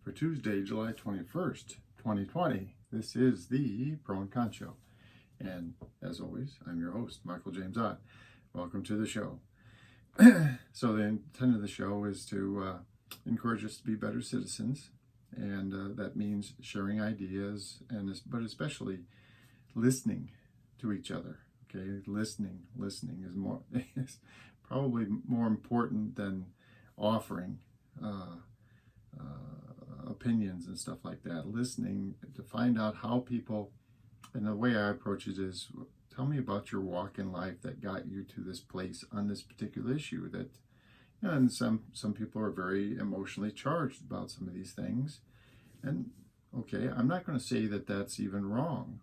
for Tuesday, July 21st, 2020. This is the Pro and Con Show. And as always, I'm your host, Michael James Ott. Welcome to the show. So the intent of the show is to encourage us to be better citizens. And that means sharing ideas, but especially listening to each other. Okay, listening is probably more important than offering opinions and stuff like that. Listening to find out how people, and the way I approach it is, tell me about your walk in life that got you to this place on this particular issue. That, you know, and some people are very emotionally charged about some of these things. And okay, I'm not going to say that that's even wrong,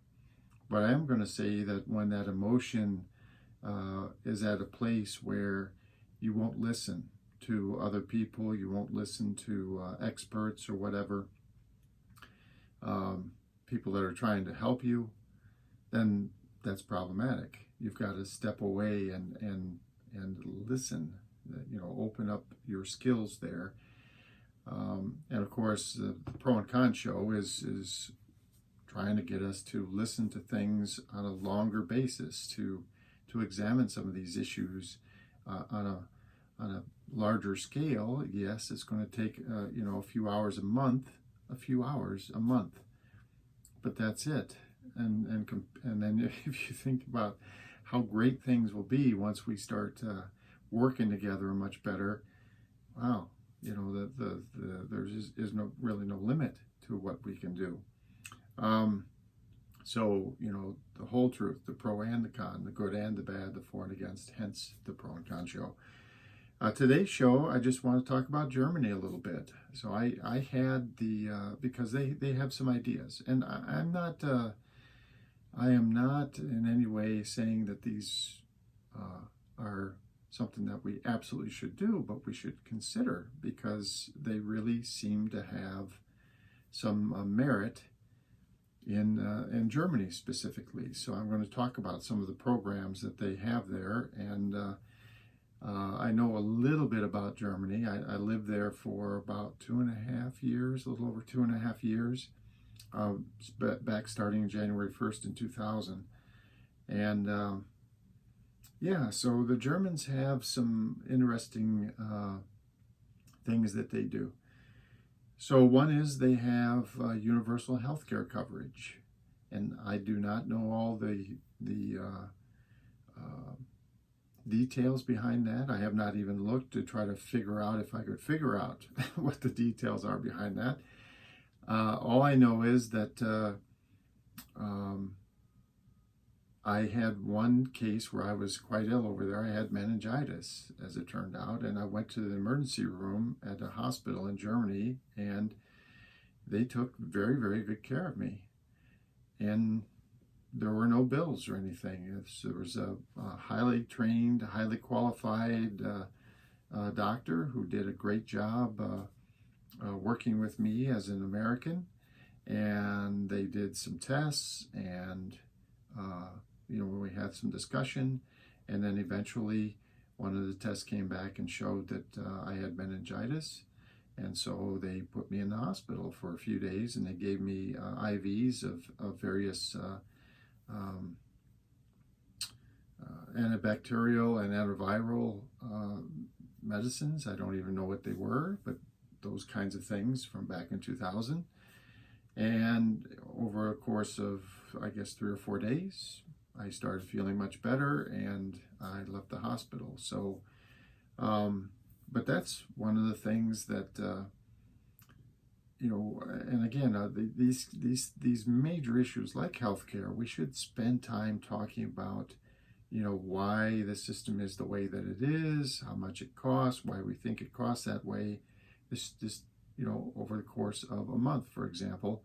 but I am going to say that when that emotion is at a place where you won't listen to other people, you won't listen to experts or whatever, people that are trying to help you, then that's problematic. You've got to step away and listen, open up your skills there. And of course, the Pro and Con Show is trying to get us to listen to things on a longer basis, to examine some of these issues on a larger scale. Yes, it's going to take a few hours a month, but that's it. And then if you think about how great things will be once we start working together much better, wow, there is really no limit to what we can do. So, the whole truth, the pro and the con, the good and the bad, the for and against, hence the Pro and Con Show. Today's show, I just want to talk about Germany a little bit. So I had because they have some ideas, and I am not in any way saying that these are something that we absolutely should do, but we should consider, because they really seem to have some merit in Germany specifically. So I'm going to talk about some of the programs that they have there, and I know a little bit about Germany. I lived there for about 2.5 years, a little over 2.5 years, back starting January 1st in 2000. And so the Germans have some interesting things that they do. So one is they have universal health care coverage. And I do not know all the details behind that. I have not even looked to try to figure out if I could figure out what the details are behind that. All I know is that I had one case where I was quite ill over there. I had meningitis, as it turned out, and I went to the emergency room at a hospital in Germany, and they took very, very good care of me. And there were no bills or anything. There was a highly trained, highly qualified doctor who did a great job working with me as an American, and they did some tests, and we had some discussion, and then eventually one of the tests came back and showed that I had meningitis, and so they put me in the hospital for a few days, and they gave me IVs of various antibacterial and antiviral medicines. I don't even know what they were, but those kinds of things from back in 2000. And over a course of, I guess, 3 or 4 days, I started feeling much better, and I left the hospital. So, but that's one of the things that, and again, these major issues like healthcare, we should spend time talking about, why the system is the way that it is, how much it costs, why we think it costs that way. This over the course of a month, for example,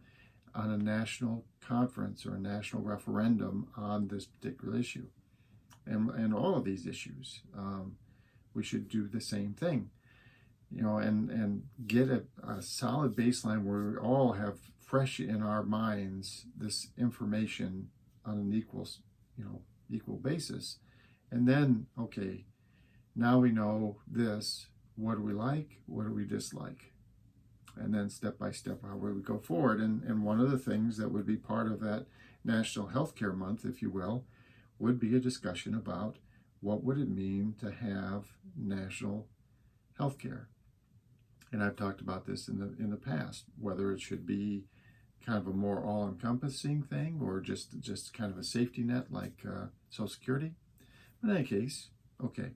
on a national conference or a national referendum on this particular issue, and all of these issues, we should do the same thing, and get a solid baseline where we all have fresh in our minds this information on an equal basis, and then, okay, now we know this. What do we like? What do we dislike? and then step by step how we would go forward. And one of the things that would be part of that National Healthcare Month, if you will, would be a discussion about what would it mean to have national healthcare. And I've talked about this in the past, whether it should be kind of a more all-encompassing thing or just kind of a safety net like Social Security. But in any case, okay.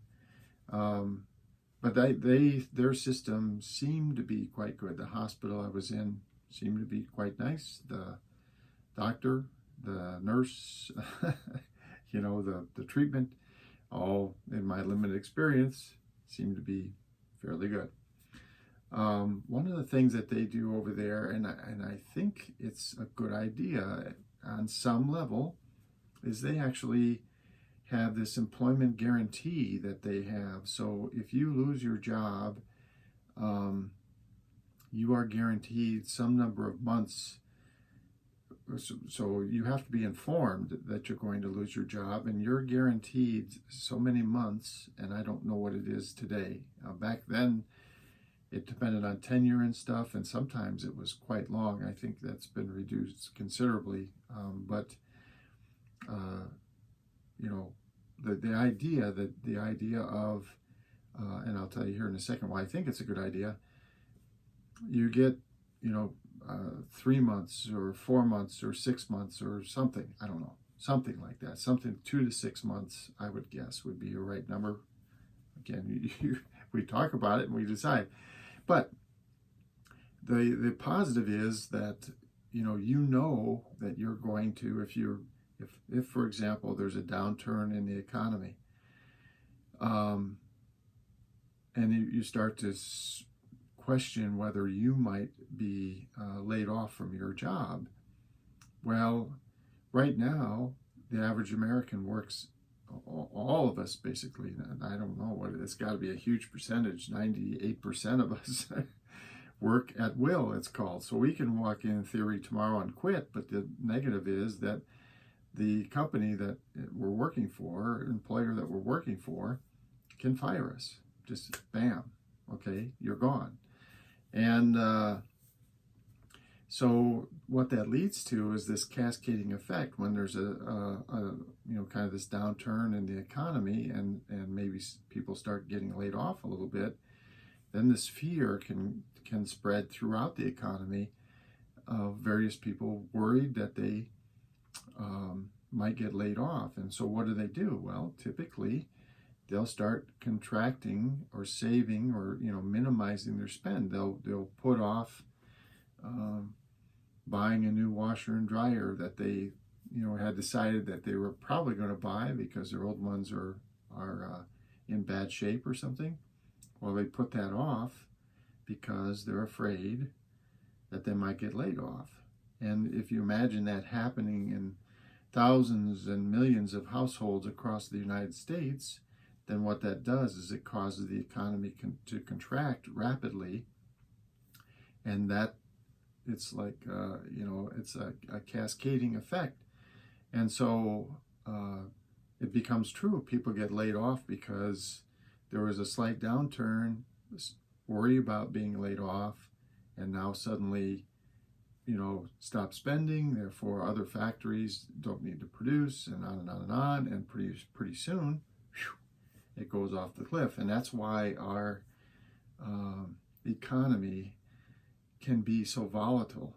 But their system seemed to be quite good. The hospital I was in seemed to be quite nice. The doctor, the nurse, the treatment, all in my limited experience, seemed to be fairly good. One of the things that they do over there, and I think it's a good idea on some level, is they actually have this employment guarantee that they have. So if you lose your job, you are guaranteed some number of months. So you have to be informed that you're going to lose your job, and you're guaranteed so many months, and I don't know what it is today. Back then, it depended on tenure and stuff, and sometimes it was quite long. I think that's been reduced considerably. The idea of, and I'll tell you here in a second why I think it's a good idea. You get, 3 months or 4 months or 6 months or something. I don't know, something like that. Something 2 to 6 months, I would guess, would be a right number. Again, we talk about it and we decide. But the positive is that that you're going to, if for example there's a downturn in the economy, and you start to question whether you might be laid off from your job. Well, right now the average American works. All of us basically, I don't know it's got to be a huge percentage, 98% of us work at will, it's called. So we can walk in theory tomorrow and quit, but the negative is that the company that we're working for, employer that we're working for, can fire us. Just bam, okay, you're gone. And so what that leads to is this cascading effect. When there's kind of this downturn in the economy, and maybe people start getting laid off a little bit, then this fear can spread throughout the economy of various people worried that they might get laid off. And so what do? Well, typically they'll start contracting or saving or minimizing their spend. They'll put off buying a new washer and dryer that they had decided that they were probably going to buy because their old ones are in bad shape or something. Well, they put that off because they're afraid that they might get laid off. And if you imagine that happening in thousands and millions of households across the United States, then what that does is it causes the economy to contract rapidly, and that it's like it's a cascading effect. And so it becomes true. People get laid off because there was a slight downturn, worry about being laid off, and now suddenly stop spending, therefore other factories don't need to produce, and on and on and on, and pretty soon it goes off the cliff. And that's why our economy can be so volatile.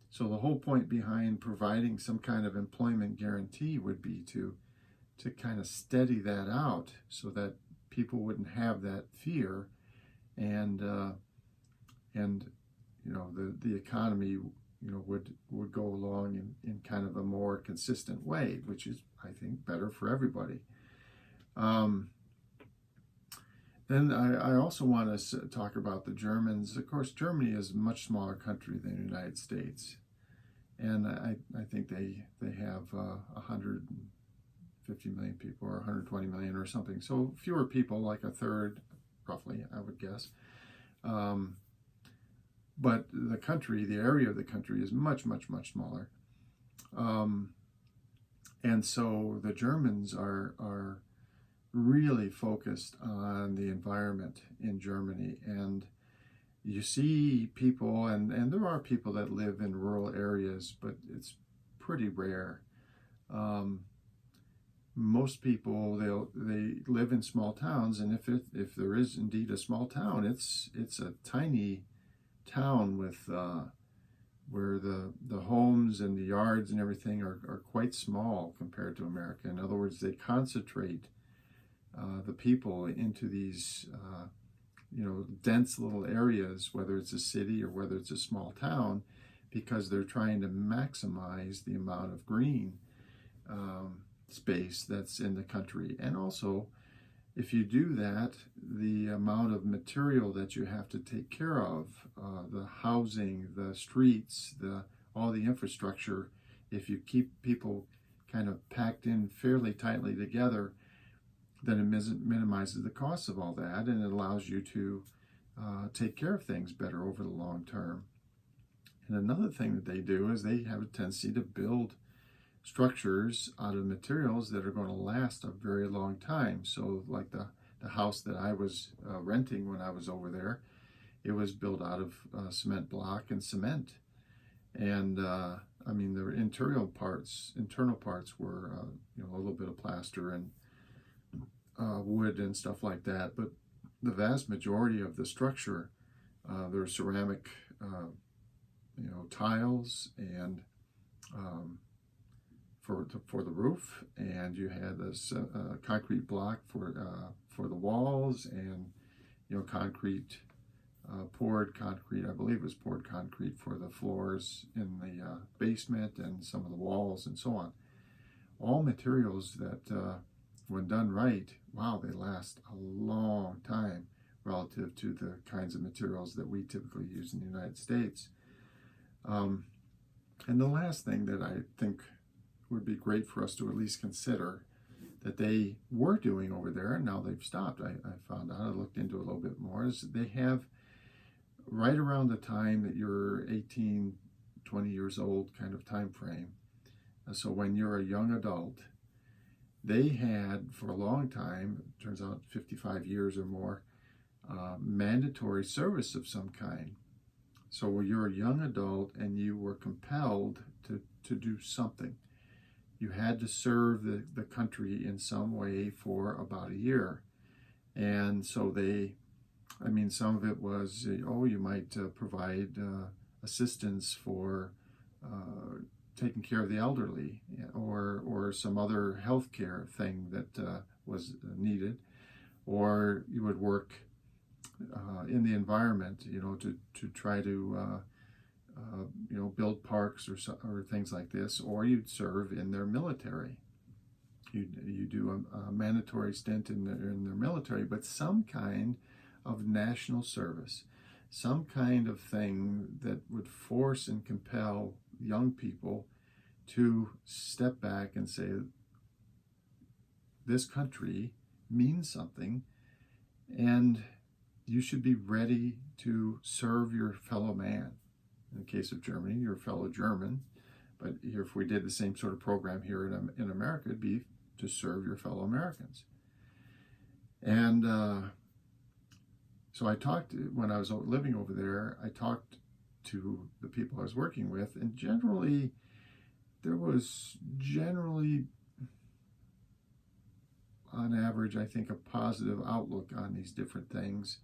So the whole point behind providing some kind of employment guarantee would be to kind of steady that out so that people wouldn't have that fear, and the economy would go along in kind of a more consistent way, which is, I think, better for everybody. Then I also want to talk about the Germans. Of course, Germany is a much smaller country than the United States, and I think they have 150 million people or 120 million or something. So fewer people, like a third, roughly, I would guess. But the country, the area of the country is much, much, much smaller. And so the Germans are really focused on the environment in Germany. And you see people, and there are people that live in rural areas, but it's pretty rare. Um, Most people they live in small towns, and if there is indeed a small town, it's a tiny town with where the homes and the yards and everything are quite small compared to America. In other words, they concentrate the people into these dense little areas, whether it's a city or whether it's a small town, because they're trying to maximize the amount of green space that's in the country. And also, if you do that, the amount of material that you have to take care of, the housing, the streets, all the infrastructure, if you keep people kind of packed in fairly tightly together, then it minimizes the cost of all that, and it allows you to take care of things better over the long term. And another thing that they do is they have a tendency to build structures out of materials that are going to last a very long time. So like the house that I was renting when I was over there, it was built out of cement block and cement. And I mean, the internal parts were a little bit of plaster and wood and stuff like that. But the vast majority of the structure, there were ceramic, tiles and for the roof, and you had this concrete block for the walls, and concrete poured concrete. I believe it was poured concrete for the floors in the basement and some of the walls and so on. All materials that, when done right, wow, they last a long time relative to the kinds of materials that we typically use in the United States. And the last thing that I think would be great for us to at least consider that they were doing over there, and now they've stopped. I found out, I looked into it a little bit more, is they have right around the time that you're 18, 20 years old kind of time frame. So when you're a young adult, they had for a long time, it turns out 55 years or more, mandatory service of some kind. So when you're a young adult and you were compelled to do something, you had to serve the country in some way for about a year. And so some of it was, you might provide assistance for taking care of the elderly, or some other health care thing that was needed, or you would work in the environment, to try to build parks or things like this, or you'd serve in their military. You do a mandatory stint in their military, but some kind of national service, some kind of thing that would force and compel young people to step back and say, this country means something, and you should be ready to serve your fellow man. In the case of Germany, your fellow German. But if we did the same sort of program here in America, it'd be to serve your fellow Americans. And so I talked, when I was living over there, I talked to the people I was working with, and there was on average, I think, a positive outlook on these different things.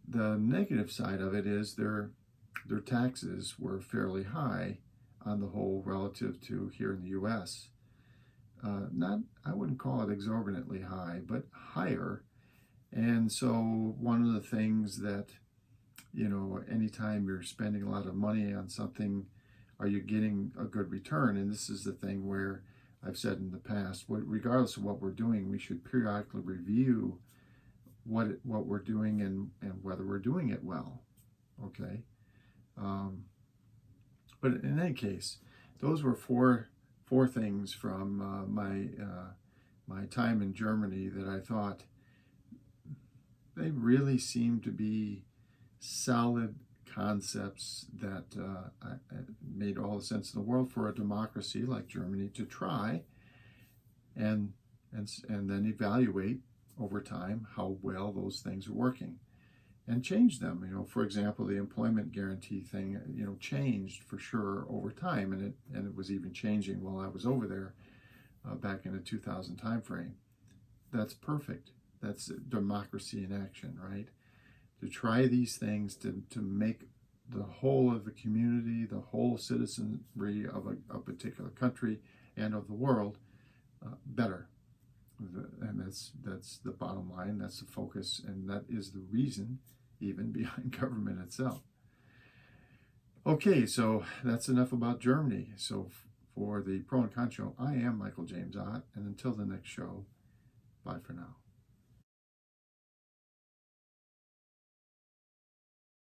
The negative side of it is their taxes were fairly high on the whole relative to here in the U.S. I wouldn't call it exorbitantly high, but higher. And so one of the things that, anytime you're spending a lot of money on something, are you getting a good return? And this is the thing where I've said in the past, regardless of what we're doing, we should periodically review what we're doing and whether we're doing it well. Okay. But in any case, those were four things from my time in Germany that I thought they really seemed to be solid concepts that made all the sense in the world for a democracy like Germany to try and then evaluate over time how well those things are working. and change them. For example, the employment guarantee thing, changed for sure over time, and it was even changing while I was over there back in the 2000 timeframe. That's perfect. That's democracy in action, right? To try these things to make the whole of the community, the whole citizenry of a particular country and of the world better. And that's the bottom line. That's the focus, and that is the reason even behind government itself. Okay, so that's enough about Germany. So for the Pro and Con Show, I am Michael James Ott, and until the next show, bye for now.